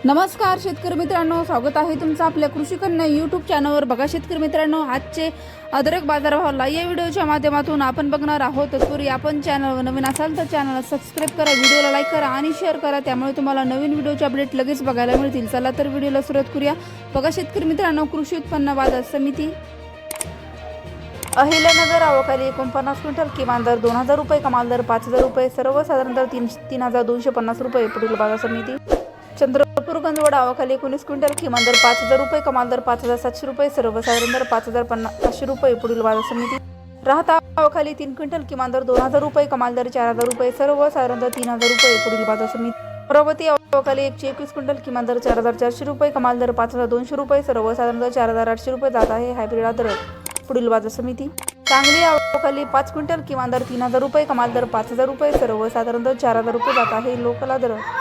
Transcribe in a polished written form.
नमस्कार शेतकरी मित्रांनो, स्वागत आहे तुमचं आपल्या कृषी कन्या यूट्यूब चॅनलवर। बघा शेतकरी मित्रांनो, आजचे अदरक बाजारभाव या व्हिडिओच्या माध्यमातून आपण बघणार आहोत। तत्पूर्वी आपण चॅनलवर नवीन असाल तर चॅनलला सबस्क्राईब करा, व्हिडिओला लाईक करा आणि शेअर करा, त्यामुळे तुम्हाला नवीन व्हिडिओचे अपडेट लगेच बघायला मिळतील। चला तर व्हिडिओला सुरुवात करूया। बघा शेतकरी मित्रांनो, कृषी उत्पन्न बाजार समिती अहिल्यानगर आवकाली 49 क्विंटल, किमान दर 2000 रुपये, कमाल दर 5000 रुपये, सर्वसाधारण दर 3250 रुपये। पुढील बाजार समिती चंद्रपूर गंजवड आवकाली 19 क्विंटल, किमान दर 5000 रुपये, कमाल दर 5700 रुपये, सर्वसाधारण दर 5500 रुपये। पुढील बाजार समिती राहता आवकाली 3 क्विंटल, किमान दर 2000 रुपये, कमाल दर 4000 रुपये, सर्वसाधारण दर 3000 रुपये। पुढील बाजार समिती अमरावती आवकाली 121 क्विंटल, किमान दर 4400 रुपये, कमाल दर 5200 रुपये, सर्वसाधारण दर 4800 रुपये जात आहे हायब्रिड अदरक। पुढील बाजार समिती सांगली आवकाली 5 क्विंटल, किमान दर 3000 रुपये, कमाल दर 5000 रुपये, सर्वसाधारण दर 4000 रुपये जात आहे लोकल अदरक।